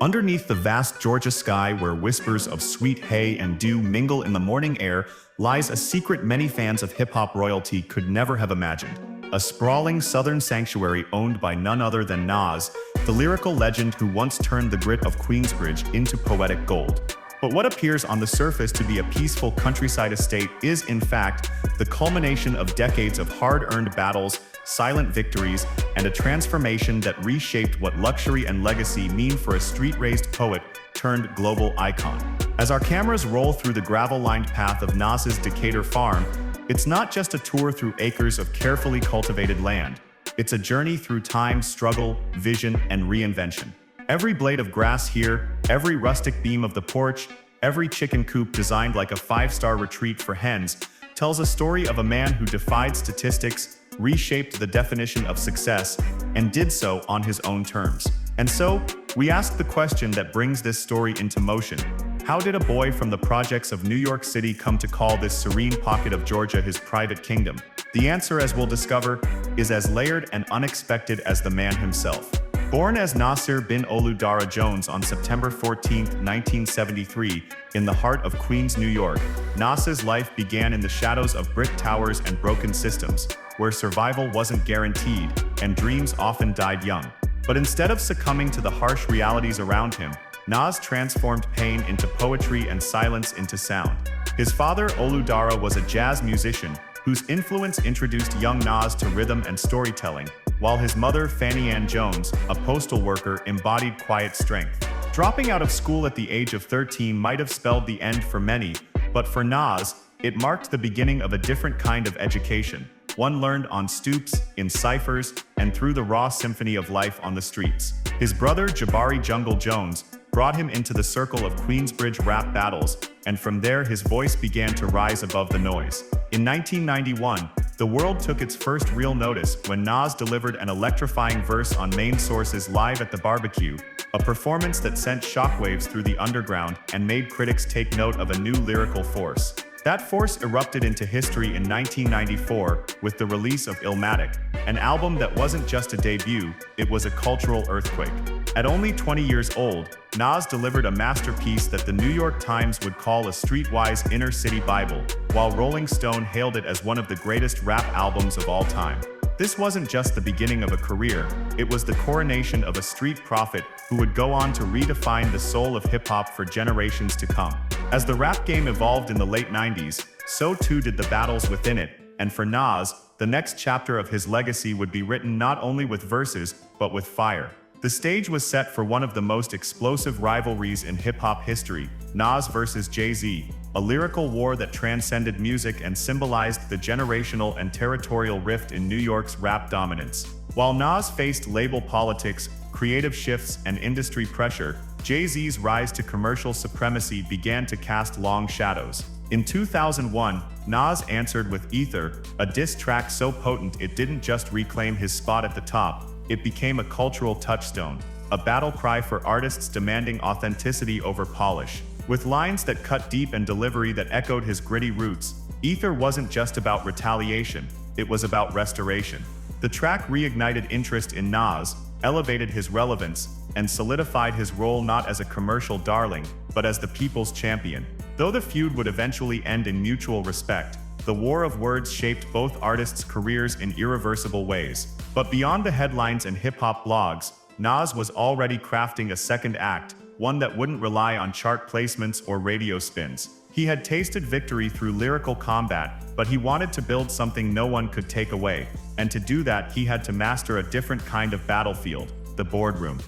Underneath the vast Georgia sky where whispers of sweet hay and dew mingle in the morning air lies a secret many fans of hip-hop royalty could never have imagined. A sprawling southern sanctuary owned by none other than Nas, the lyrical legend who once turned the grit of Queensbridge into poetic gold. But what appears on the surface to be a peaceful countryside estate is, in fact, the culmination of decades of hard-earned battles, silent victories, and a transformation that reshaped what luxury and legacy mean for a street-raised poet turned global icon. As our cameras roll through the gravel-lined path of Nas's Decatur farm, it's not just a tour through acres of carefully cultivated land. It's a journey through time, struggle, vision, and reinvention. Every blade of grass here, every rustic beam of the porch, every chicken coop designed like a five-star retreat for hens, tells a story of a man who defied statistics, reshaped the definition of success, and did so on his own terms. And so, we ask the question that brings this story into motion. How did a boy from the projects of New York City come to call this serene pocket of Georgia his private kingdom? The answer, as we'll discover, is as layered and unexpected as the man himself. Born as Nasir bin Oludara Jones on September 14, 1973, in the heart of Queens, New York, Nas's life began in the shadows of brick towers and broken systems, where survival wasn't guaranteed and dreams often died young. But instead of succumbing to the harsh realities around him, Nas transformed pain into poetry and silence into sound. His father, Oludara, was a jazz musician whose influence introduced young Nas to rhythm and storytelling, while his mother, Fanny Ann Jones, a postal worker, embodied quiet strength. Dropping out of school at the age of 13 might have spelled the end for many, but for Nas, it marked the beginning of a different kind of education, one learned on stoops, in ciphers, and through the raw symphony of life on the streets. His brother, Jabari Jungle Jones, brought him into the circle of Queensbridge rap battles, and from there his voice began to rise above the noise. In 1991, the world took its first real notice when Nas delivered an electrifying verse on Main Source's Live at the Barbecue, a performance that sent shockwaves through the underground and made critics take note of a new lyrical force. That force erupted into history in 1994 with the release of Illmatic, an album that wasn't just a debut, it was a cultural earthquake. At only 20 years old, Nas delivered a masterpiece that the New York Times would call a streetwise inner-city Bible, while Rolling Stone hailed it as one of the greatest rap albums of all time. This wasn't just the beginning of a career, it was the coronation of a street prophet who would go on to redefine the soul of hip-hop for generations to come. As the rap game evolved in the late 90s, so too did the battles within it, and for Nas, the next chapter of his legacy would be written not only with verses, but with fire. The stage was set for one of the most explosive rivalries in hip-hop history, Nas versus Jay-Z, a lyrical war that transcended music and symbolized the generational and territorial rift in New York's rap dominance. While Nas faced label politics, creative shifts, and industry pressure, Jay-Z's rise to commercial supremacy began to cast long shadows. In 2001, Nas answered with Ether, a diss track so potent it didn't just reclaim his spot at the top, it became a cultural touchstone, a battle cry for artists demanding authenticity over polish. With lines that cut deep and delivery that echoed his gritty roots, Ether wasn't just about retaliation, it was about restoration. The track reignited interest in Nas, elevated his relevance, and solidified his role not as a commercial darling, but as the people's champion. Though the feud would eventually end in mutual respect, the war of words shaped both artists' careers in irreversible ways. But beyond the headlines and hip-hop blogs, Nas was already crafting a second act, one that wouldn't rely on chart placements or radio spins. He had tasted victory through lyrical combat, but he wanted to build something no one could take away. And to do that, he had to master a different kind of battlefield, the boardroom.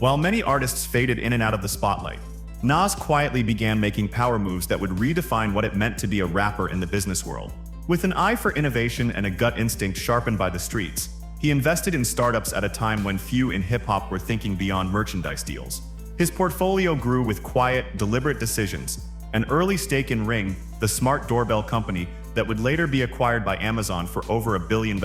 While many artists faded in and out of the spotlight, Nas quietly began making power moves that would redefine what it meant to be a rapper in the business world. With an eye for innovation and a gut instinct sharpened by the streets, he invested in startups at a time when few in hip-hop were thinking beyond merchandise deals. His portfolio grew with quiet, deliberate decisions. An early stake in Ring, the smart doorbell company that would later be acquired by Amazon for over $1 billion,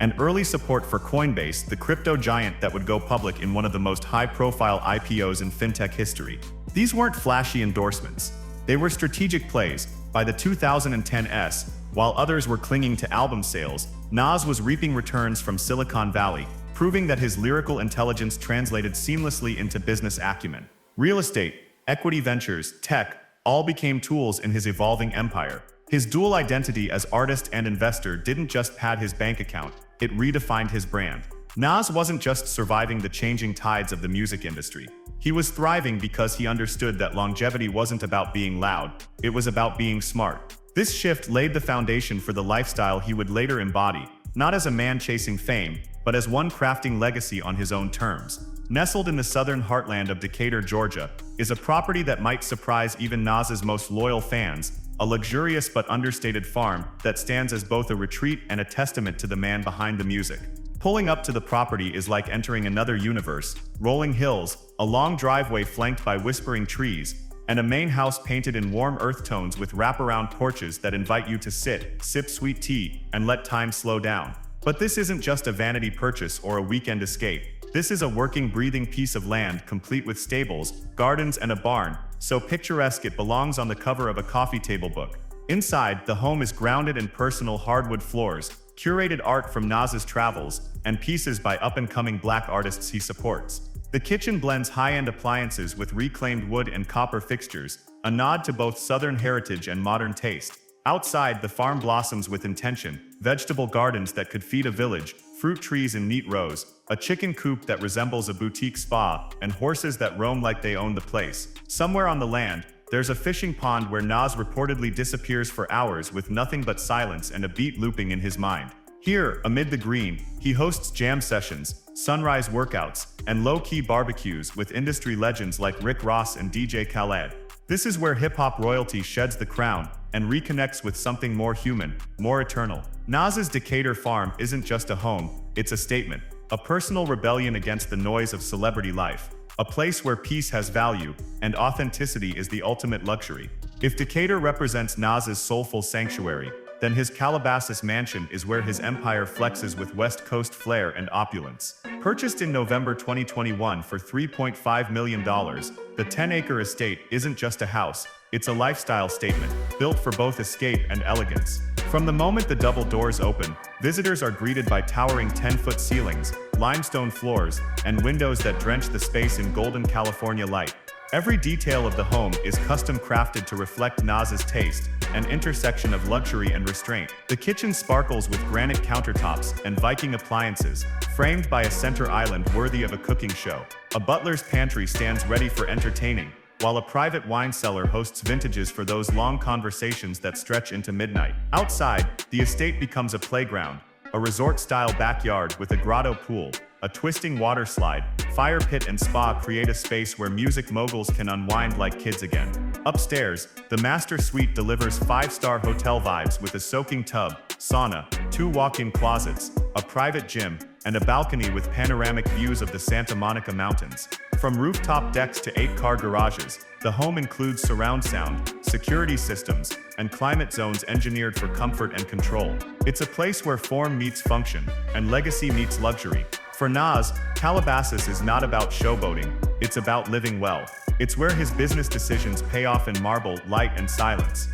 and early support for Coinbase, the crypto giant that would go public in one of the most high-profile IPOs in fintech history. These weren't flashy endorsements. They were strategic plays. By the 2010s, while others were clinging to album sales, Nas was reaping returns from Silicon Valley, proving that his lyrical intelligence translated seamlessly into business acumen. Real estate, equity ventures, tech, all became tools in his evolving empire. His dual identity as artist and investor didn't just pad his bank account, it redefined his brand. Nas wasn't just surviving the changing tides of the music industry. He was thriving because he understood that longevity wasn't about being loud, it was about being smart. This shift laid the foundation for the lifestyle he would later embody, not as a man chasing fame, but as one crafting legacy on his own terms. Nestled in the southern heartland of Decatur, Georgia, is a property that might surprise even Nas's most loyal fans, a luxurious but understated farm that stands as both a retreat and a testament to the man behind the music. Pulling up to the property is like entering another universe: rolling hills, a long driveway flanked by whispering trees, and a main house painted in warm earth tones with wraparound porches that invite you to sit, sip sweet tea, and let time slow down. But this isn't just a vanity purchase or a weekend escape. This is a working, breathing piece of land complete with stables, gardens, and a barn, so picturesque it belongs on the cover of a coffee table book. Inside, the home is grounded in personal hardwood floors, curated art from Nas's travels, and pieces by up-and-coming black artists he supports. The kitchen blends high-end appliances with reclaimed wood and copper fixtures, a nod to both Southern heritage and modern taste. Outside, the farm blossoms with intention: vegetable gardens that could feed a village, fruit trees in neat rows, a chicken coop that resembles a boutique spa, and horses that roam like they own the place. Somewhere on the land, there's a fishing pond where Nas reportedly disappears for hours with nothing but silence and a beat looping in his mind. Here, amid the green, he hosts jam sessions, sunrise workouts, and low-key barbecues with industry legends like Rick Ross and DJ Khaled. This is where hip-hop royalty sheds the crown and reconnects with something more human, more eternal. Nas's Decatur farm isn't just a home, it's a statement, a personal rebellion against the noise of celebrity life, a place where peace has value and authenticity is the ultimate luxury. If Decatur represents Nas's soulful sanctuary, then his Calabasas mansion is where his empire flexes with West Coast flair and opulence. Purchased in November 2021 for $3.5 million, the 10-acre estate isn't just a house, it's a lifestyle statement, built for both escape and elegance. From the moment the double doors open, visitors are greeted by towering 10-foot ceilings, limestone floors, and windows that drench the space in golden California light. Every detail of the home is custom crafted to reflect Nas's taste, an intersection of luxury and restraint. The kitchen sparkles with granite countertops and Viking appliances, framed by a center island worthy of a cooking show. A butler's pantry stands ready for entertaining, while a private wine cellar hosts vintages for those long conversations that stretch into midnight. Outside, the estate becomes a playground, a resort-style backyard with a grotto pool, a twisting water slide, fire pit and spa create a space where music moguls can unwind like kids again. Upstairs, the master suite delivers five-star hotel vibes with a soaking tub, sauna, 2 walk-in closets, a private gym, and a balcony with panoramic views of the Santa Monica Mountains. From rooftop decks to 8-car garages, the home includes surround sound, security systems, and climate zones engineered for comfort and control. It's a place where form meets function, and legacy meets luxury. For Nas, Calabasas is not about showboating, it's about living well. It's where his business decisions pay off in marble, light, and silence.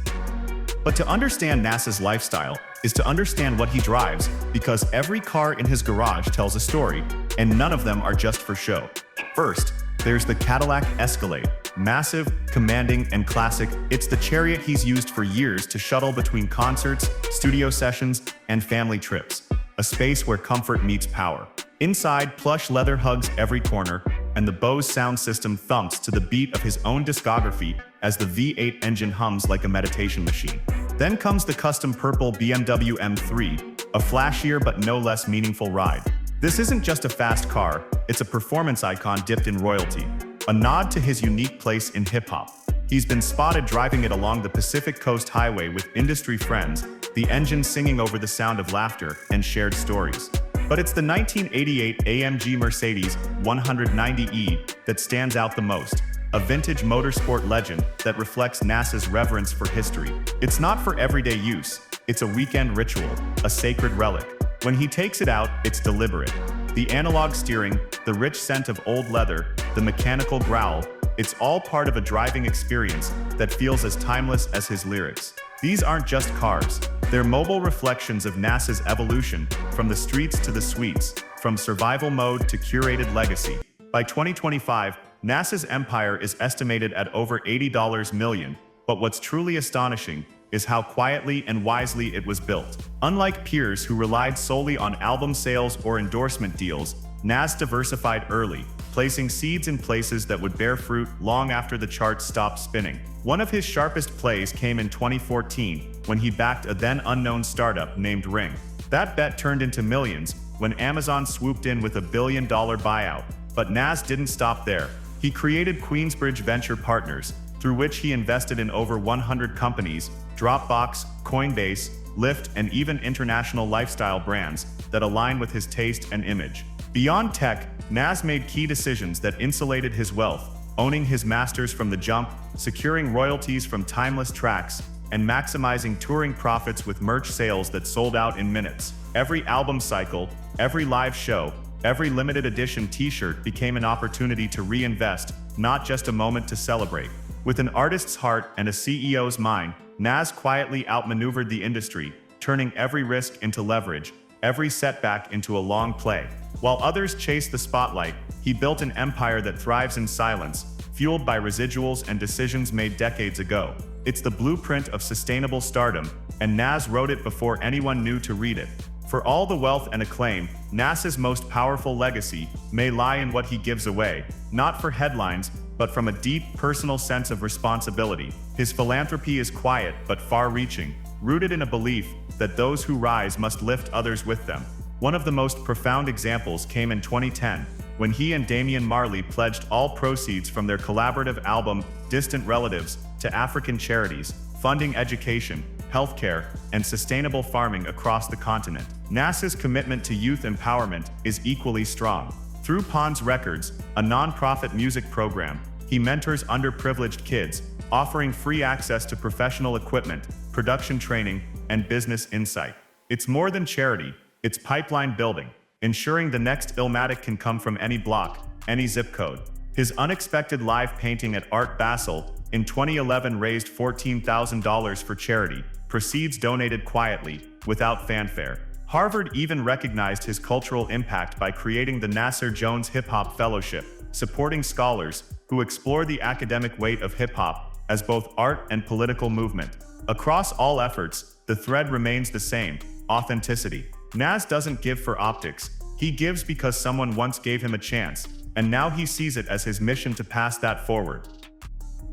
But to understand Nas's lifestyle is to understand what he drives, because every car in his garage tells a story, and none of them are just for show. First, there's the Cadillac Escalade. Massive, commanding, and classic, it's the chariot he's used for years to shuttle between concerts, studio sessions, and family trips. A space where comfort meets power. Inside, plush leather hugs every corner, and the Bose sound system thumps to the beat of his own discography as the V8 engine hums like a meditation machine. Then comes the custom purple BMW M3, a flashier but no less meaningful ride. This isn't just a fast car, it's a performance icon dipped in royalty, a nod to his unique place in hip-hop. He's been spotted driving it along the Pacific Coast Highway with industry friends, the engine singing over the sound of laughter and shared stories. But it's the 1988 AMG Mercedes 190E that stands out the most, a vintage motorsport legend that reflects Nas's reverence for history. It's not for everyday use, it's a weekend ritual, a sacred relic. When he takes it out, it's deliberate. The analog steering, the rich scent of old leather, the mechanical growl, it's all part of a driving experience that feels as timeless as his lyrics. These aren't just cars. They're mobile reflections of NASA's evolution, from the streets to the suites, from survival mode to curated legacy. By 2025, NASA's empire is estimated at over $80 million, but what's truly astonishing is how quietly and wisely it was built. Unlike peers who relied solely on album sales or endorsement deals, NAS diversified early, placing seeds in places that would bear fruit long after the charts stopped spinning. One of his sharpest plays came in 2014, when he backed a then-unknown startup named Ring. That bet turned into millions when Amazon swooped in with $1 billion buyout. But NAS didn't stop there. He created Queensbridge Venture Partners, through which he invested in over 100 companies, Dropbox, Coinbase, Lyft, and even international lifestyle brands that align with his taste and image. Beyond tech, NAS made key decisions that insulated his wealth, owning his masters from the jump, securing royalties from timeless tracks, and maximizing touring profits with merch sales that sold out in minutes. Every album cycle, every live show, every limited edition t-shirt became an opportunity to reinvest, not just a moment to celebrate. With an artist's heart and a CEO's mind, NAS quietly outmaneuvered the industry, turning every risk into leverage, every setback into a long play. While others chased the spotlight, he built an empire that thrives in silence, fueled by residuals and decisions made decades ago. It's the blueprint of sustainable stardom, and NAS wrote it before anyone knew to read it. For all the wealth and acclaim, NAS's most powerful legacy may lie in what he gives away, not for headlines, but from a deep personal sense of responsibility. His philanthropy is quiet but far-reaching, rooted in a belief that those who rise must lift others with them. One of the most profound examples came in 2010, when he and Damian Marley pledged all proceeds from their collaborative album, Distant Relatives, to African charities, funding education, healthcare, and sustainable farming across the continent. NAS's commitment to youth empowerment is equally strong. Through Pond's Records, a non-profit music program, he mentors underprivileged kids, offering free access to professional equipment, production training, and business insight. It's more than charity, it's pipeline building, ensuring the next Illmatic can come from any block, any zip code. His unexpected live painting at Art Basel in 2011 raised $14,000 for charity, proceeds donated quietly, without fanfare. Harvard even recognized his cultural impact by creating the Nasir Jones Hip Hop Fellowship, supporting scholars who explore the academic weight of hip hop as both art and political movement. Across all efforts, the thread remains the same: authenticity. Nas doesn't give for optics, he gives because someone once gave him a chance, and now he sees it as his mission to pass that forward.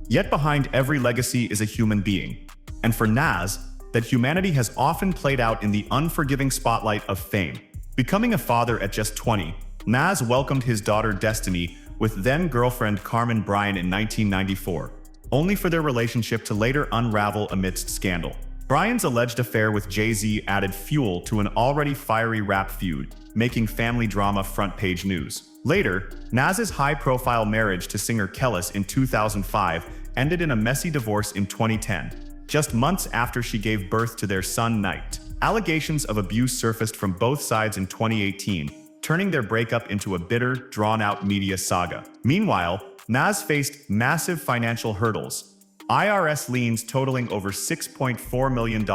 Yet behind every legacy is a human being, and for Nas, that humanity has often played out in the unforgiving spotlight of fame. Becoming a father at just 20, Nas welcomed his daughter Destiny with then-girlfriend Carmen Bryan in 1994, only for their relationship to later unravel amidst scandal. Bryan's alleged affair with Jay-Z added fuel to an already fiery rap feud, making family drama front-page news. Later, Nas's high-profile marriage to singer Kellis in 2005 ended in a messy divorce in 2010. Just months after she gave birth to their son Knight. Allegations of abuse surfaced from both sides in 2018, turning their breakup into a bitter, drawn-out media saga. Meanwhile, Nas faced massive financial hurdles: IRS liens totaling over $6.4 million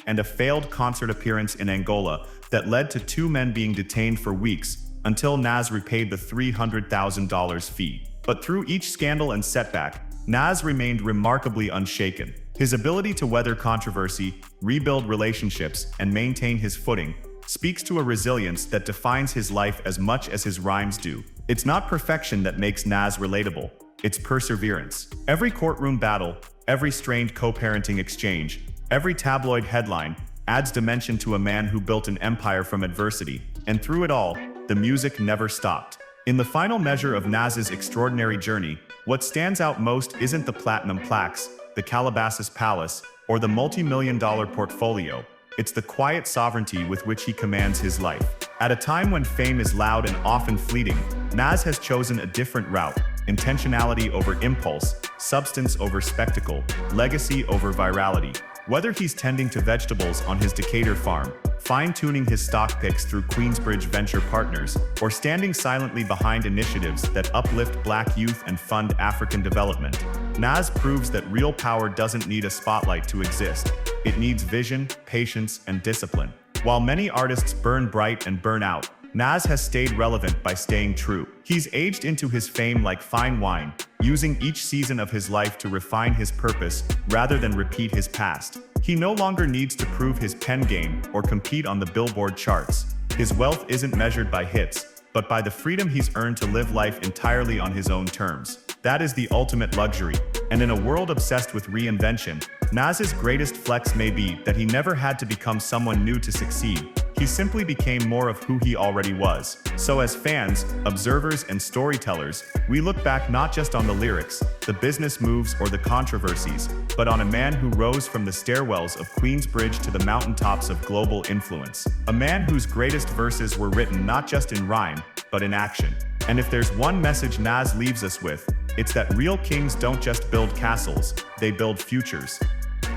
and a failed concert appearance in Angola that led to two men being detained for weeks until Nas repaid the $300,000 fee. But through each scandal and setback, Nas remained remarkably unshaken. His ability to weather controversy, rebuild relationships, and maintain his footing speaks to a resilience that defines his life as much as his rhymes do. It's not perfection that makes Nas relatable, it's perseverance. Every courtroom battle, every strained co-parenting exchange, every tabloid headline adds dimension to a man who built an empire from adversity, and through it all, the music never stopped. In the final measure of Nas's extraordinary journey, what stands out most isn't the platinum plaques, the Calabasas Palace, or the multi-million-dollar portfolio. It's the quiet sovereignty with which he commands his life. At a time when fame is loud and often fleeting, Nas has chosen a different route: intentionality over impulse, substance over spectacle, legacy over virality. Whether he's tending to vegetables on his Decatur farm, fine-tuning his stock picks through Queensbridge Venture Partners, or standing silently behind initiatives that uplift Black youth and fund African development, Nas proves that real power doesn't need a spotlight to exist. It needs vision, patience, and discipline. While many artists burn bright and burn out, Nas has stayed relevant by staying true. He's aged into his fame like fine wine, using each season of his life to refine his purpose rather than repeat his past. He no longer needs to prove his pen game or compete on the Billboard charts. His wealth isn't measured by hits, but by the freedom he's earned to live life entirely on his own terms. That is the ultimate luxury. And in a world obsessed with reinvention, Nas's greatest flex may be that he never had to become someone new to succeed. He simply became more of who he already was. So as fans, observers, and storytellers, we look back not just on the lyrics, the business moves, or the controversies, but on a man who rose from the stairwells of Queensbridge to the mountaintops of global influence. A man whose greatest verses were written not just in rhyme, but in action. And if there's one message Nas leaves us with, it's that real kings don't just build castles, they build futures.